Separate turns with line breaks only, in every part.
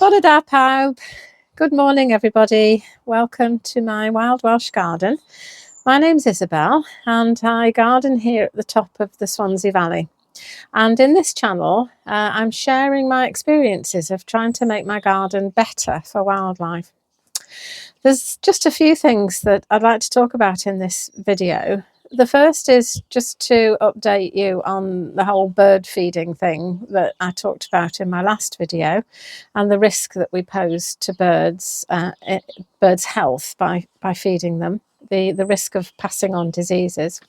Bore da pawb. Good morning everybody. Welcome to my wild Welsh garden. My name's Isabel and I garden here at the top of the Swansea Valley. And in this channel I'm sharing my experiences of trying to make my garden better for wildlife. There's just a few things that I'd like to talk about in this video. The first is just to update you on the whole bird feeding thing that I talked about in my last video and the risk that we pose to birds' health by feeding them, the risk of passing on diseases.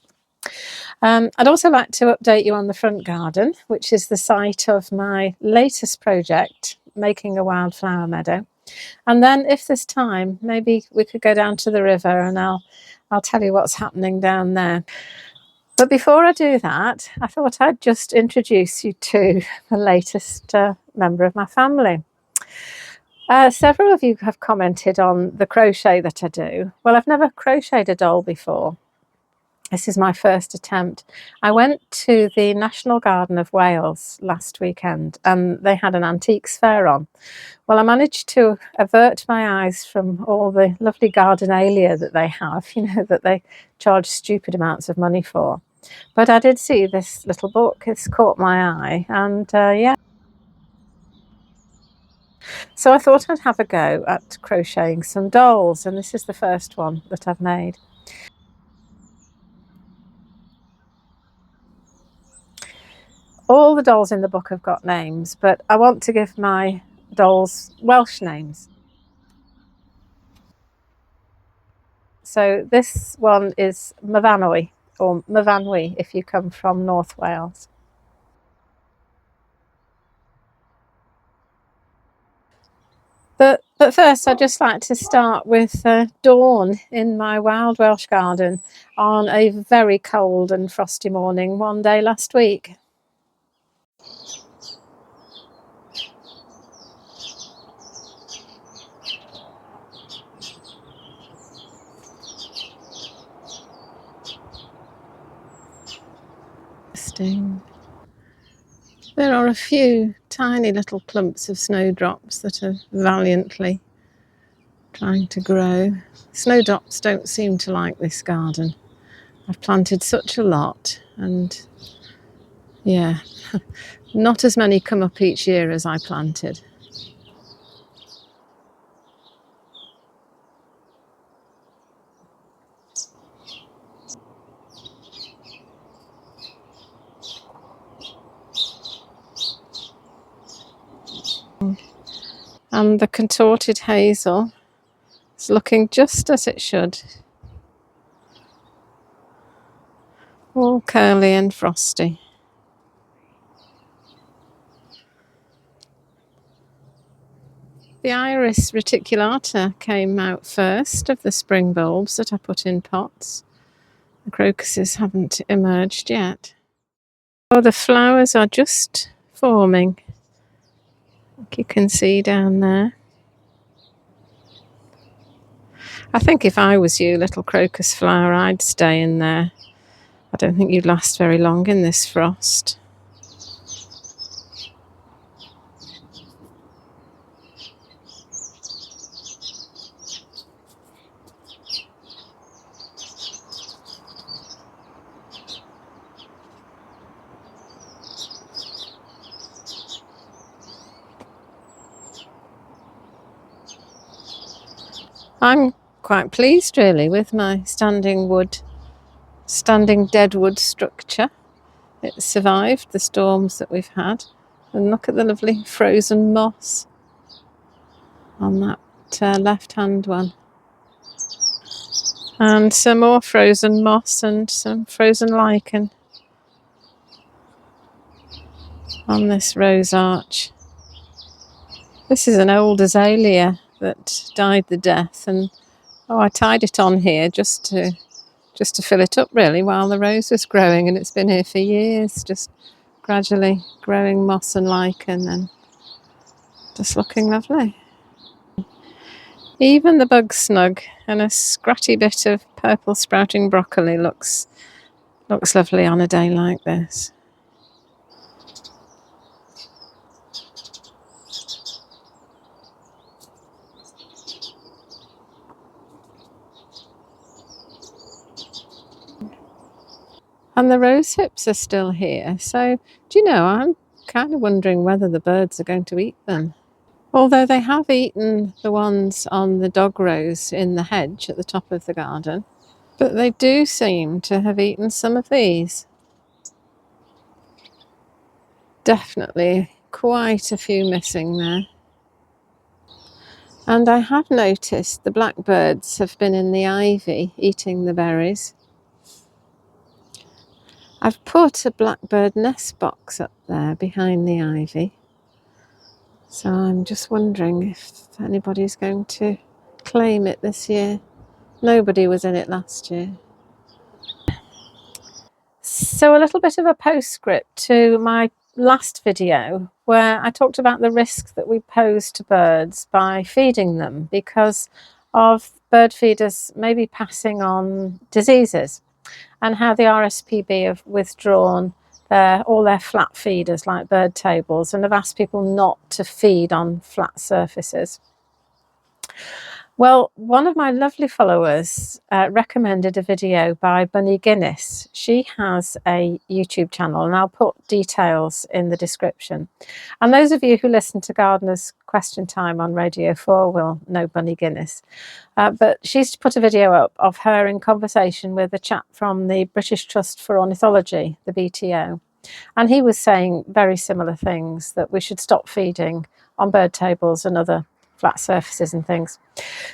I'd also like to update you on the front garden, which is the site of my latest project, making a wildflower meadow. And then if there's time, maybe we could go down to the river and I'll tell you what's happening down there. But before I do that, I thought I'd just introduce you to the latest member of my family. Several of you have commented on the crochet that I do. Well, I've never crocheted a doll before. This is my first attempt. I went to the National Garden of Wales last weekend and they had an antiques fair on. Well, I managed to avert my eyes from all the lovely gardenalia that they have, that they charge stupid amounts of money for. But I did see this little book. It's caught my eye and yeah. So I thought I'd have a go at crocheting some dolls, and this is the first one that I've made. All the dolls in the book have got names, but I want to give my dolls Welsh names. So this one is Myfanwy, or Myfanwy if you come from North Wales. But first I'd just like to start with dawn in my wild Welsh garden on a very cold and frosty morning one day last week. There are a few tiny little clumps of snowdrops that are valiantly trying to grow. Snowdrops don't seem to like this garden. I've planted such a lot and yeah, not as many come up each year as I planted. And the contorted hazel is looking just as it should. All curly and frosty. The iris reticulata came out first of the spring bulbs that I put in pots. The crocuses haven't emerged yet. Oh, the flowers are just forming, like you can see down there. I think if I was you, little crocus flower, I'd stay in there. I don't think you'd last very long in this frost. I'm quite pleased really with my standing dead wood structure. It survived the storms that we've had. And look at the lovely frozen moss on that left hand one. And some more frozen moss and some frozen lichen on this rose arch. This is an old azalea that died the death, and I tied it on here just to fill it up really while the rose was growing, and it's been here for years, just gradually growing moss and lichen and just looking lovely. Even the bug snug and a scratty bit of purple sprouting broccoli looks lovely on a day like this. And the rose hips are still here. So, do you know, I'm kind of wondering whether the birds are going to eat them. Although they have eaten the ones on the dog rose in the hedge at the top of the garden. But they do seem to have eaten some of these. Definitely quite a few missing there. And I have noticed the blackbirds have been in the ivy eating the berries. I've put a blackbird nest box up there behind the ivy. So I'm just wondering if anybody's going to claim it this year. Nobody was in it last year. So a little bit of a postscript to my last video where I talked about the risk that we pose to birds by feeding them because of bird feeders maybe passing on diseases, and how the RSPB have withdrawn all their flat feeders like bird tables and have asked people not to feed on flat surfaces. Well, one of my lovely followers recommended a video by Bunny Guinness. She has a YouTube channel, and I'll put details in the description. And those of you who listen to Gardener's Question Time on Radio 4 will know Bunny Guinness. But she's put a video up of her in conversation with a chap from the British Trust for Ornithology, the BTO. And he was saying very similar things, that we should stop feeding on bird tables and other flat surfaces and things.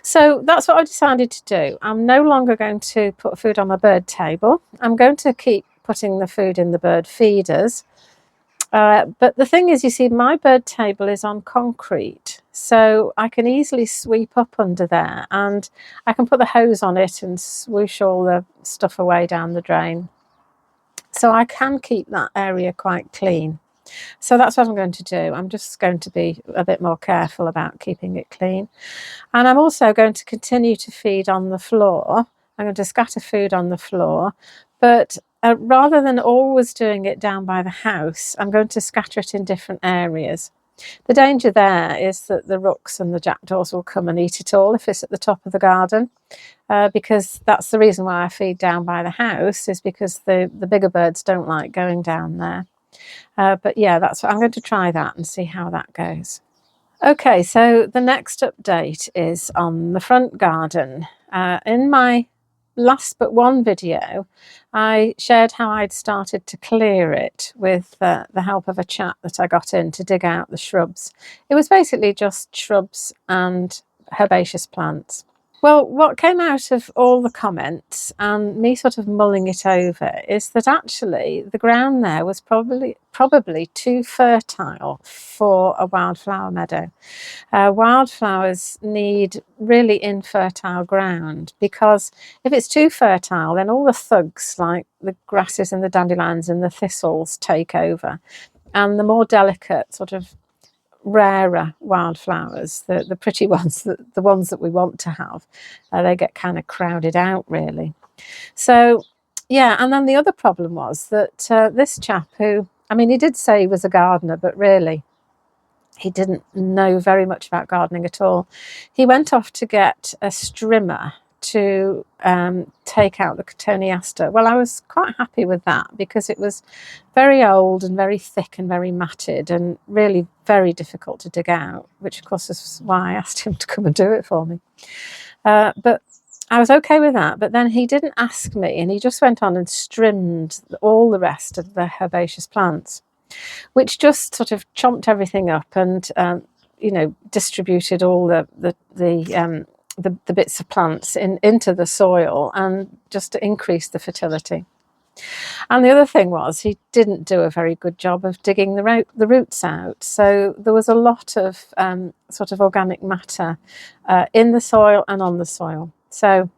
So that's what I decided to do. I'm no longer going to put food on my bird table. I'm going to keep putting the food in the bird feeders. But the thing is, you see, my bird table is on concrete, so I can easily sweep up under there and I can put the hose on it and swoosh all the stuff away down the drain. So I can keep that area quite clean. So that's what I'm going to do. I'm just going to be a bit more careful about keeping it clean. And I'm also going to continue to feed on the floor. I'm going to scatter food on the floor, but rather than always doing it down by the house, I'm going to scatter it in different areas. The danger there is that the rooks and the jackdaws will come and eat it all if it's at the top of the garden, because that's the reason why I feed down by the house, is because the bigger birds don't like going down there. But yeah, that's what I'm going to try that and see how that goes. Okay, so the next update is on the front garden. In my last but one video, I shared how I'd started to clear it with the help of a chap that I got in to dig out the shrubs. It was basically just shrubs and herbaceous plants. Well, what came out of all the comments and me sort of mulling it over is that actually the ground there was probably too fertile for a wildflower meadow. Wildflowers need really infertile ground, because if it's too fertile, then all the thugs like the grasses and the dandelions and the thistles take over, and the more delicate sort of rarer wildflowers, the pretty ones, the ones that we want to have, they get kind of crowded out really. So yeah, and then the other problem was that this chap, who, I mean, he did say he was a gardener, but really he didn't know very much about gardening at all. He went off to get a strimmer to take out the cotoneaster. Well, I was quite happy with that, because it was very old and very thick and very matted and really very difficult to dig out, which of course is why I asked him to come and do it for me. But I was okay with that. But then he didn't ask me, and he just went on and strimmed all the rest of the herbaceous plants, which just sort of chomped everything up and you know, distributed all the bits of plants into the soil and just to increase the fertility. And the other thing was, he didn't do a very good job of digging the roots out. So there was a lot of sort of organic matter in the soil and on the soil. So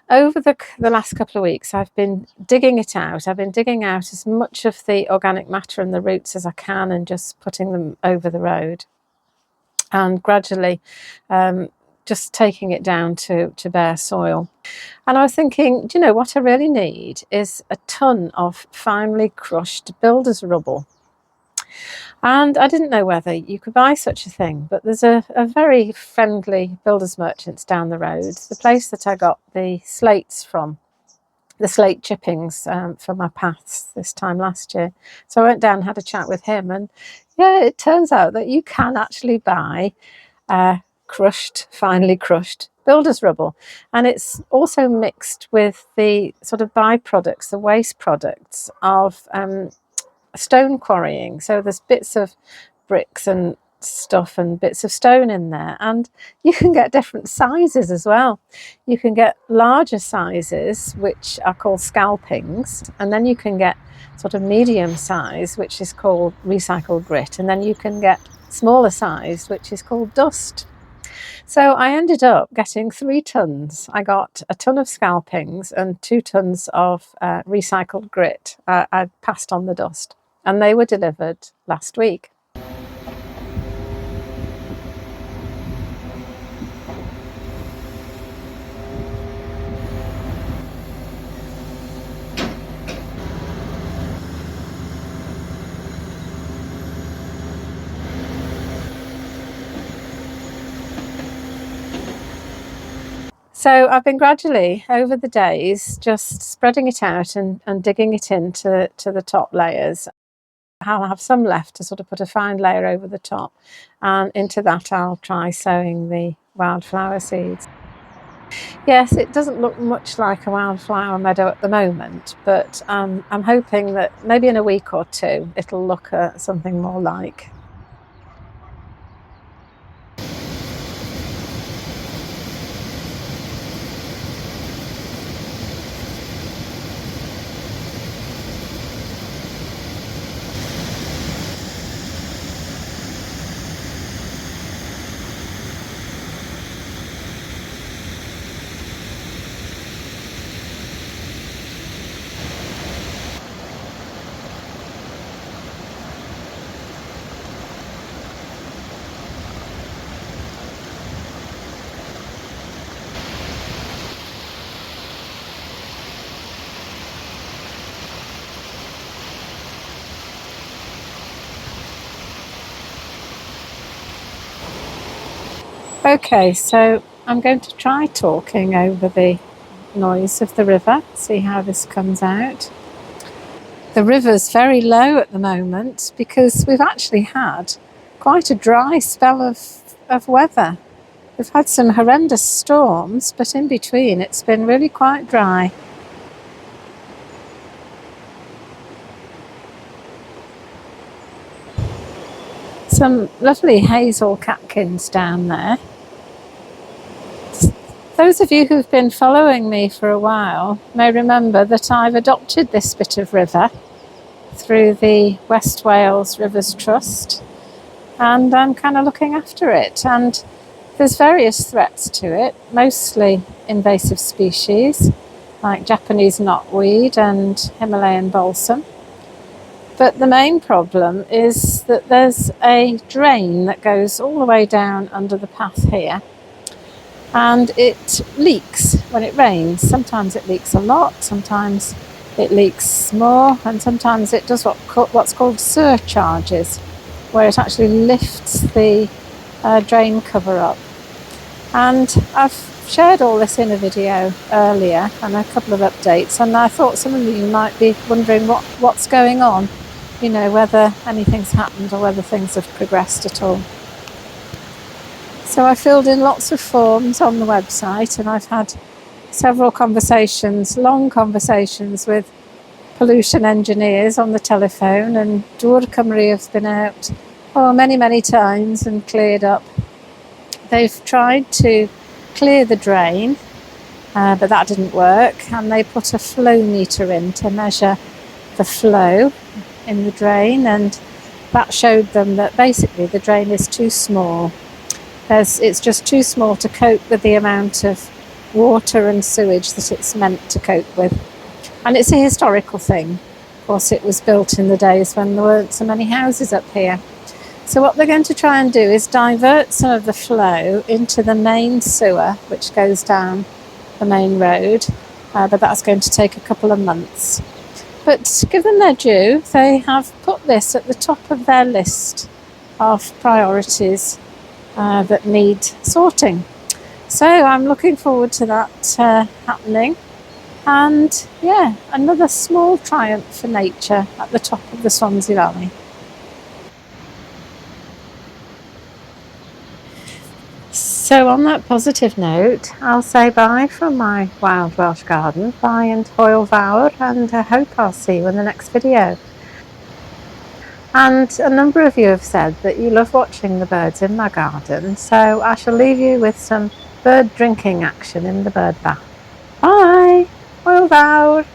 over the last couple of weeks, I've been digging it out. I've been digging out as much of the organic matter and the roots as I can and just putting them over the road. And gradually just taking it down to bare soil. And I was thinking, do you know what I really need is a ton of finely crushed builder's rubble. And I didn't know whether you could buy such a thing, but there's a very friendly builders merchants down the road, the place that I got the slates from. the slate chippings for my paths this time last year. So I went down and had a chat with him, and yeah, it turns out that you can actually buy finely crushed builder's rubble, and it's also mixed with the sort of byproducts, the waste products of stone quarrying. So there's bits of bricks and stuff and bits of stone in there, and you can get different sizes as well. You can get larger sizes, which are called scalpings, and then you can get sort of medium size, which is called recycled grit, and then you can get smaller size, which is called dust. So I ended up getting 3 tons. I got a ton of scalpings and 2 tons of recycled grit. I passed on the dust, and they were delivered last week. So I've been gradually, over the days, just spreading it out and digging it into the top layers. I'll have some left to sort of put a fine layer over the top, and into that I'll try sowing the wildflower seeds. Yes, it doesn't look much like a wildflower meadow at the moment, but I'm hoping that maybe in a week or two it'll look something more like. Okay, so I'm going to try talking over the noise of the river, see how this comes out. The river's very low at the moment because we've actually had quite a dry spell of weather. We've had some horrendous storms, but in between it's been really quite dry. Some lovely hazel catkins down there. Those of you who've been following me for a while may remember that I've adopted this bit of river through the West Wales Rivers Trust, and I'm kind of looking after it, and there's various threats to it, mostly invasive species like Japanese knotweed and Himalayan balsam. But the main problem is that there's a drain that goes all the way down under the path here, and it leaks when it rains. Sometimes it leaks a lot, sometimes it leaks more, and sometimes it does what's called surcharges, where it actually lifts the drain cover up. And I've shared all this in a video earlier and a couple of updates, and I thought some of you might be wondering what's going on, you know, whether anything's happened or whether things have progressed at all. So I filled in lots of forms on the website, and I've had several conversations, long conversations with pollution engineers on the telephone, and Dŵr Cymru have been out many times and cleared up. They've tried to clear the drain, but that didn't work, and they put a flow meter in to measure the flow in the drain, and that showed them that basically the drain is too small. It's just too small to cope with the amount of water and sewage that it's meant to cope with. And it's a historical thing. Of course, it was built in the days when there weren't so many houses up here. So what they're going to try and do is divert some of the flow into the main sewer, which goes down the main road, but that's going to take a couple of months. But given their due, they have put this at the top of their list of priorities that need sorting. So I'm looking forward to that happening. And yeah, another small triumph for nature at the top of the Swansea Valley. So on that positive note, I'll say bye from my wild Welsh garden. Bye and hwyl fawr, and I hope I'll see you in the next video. And a number of you have said that you love watching the birds in my garden, so I shall leave you with some bird drinking action in the bird bath. Bye! Hwyl fawr!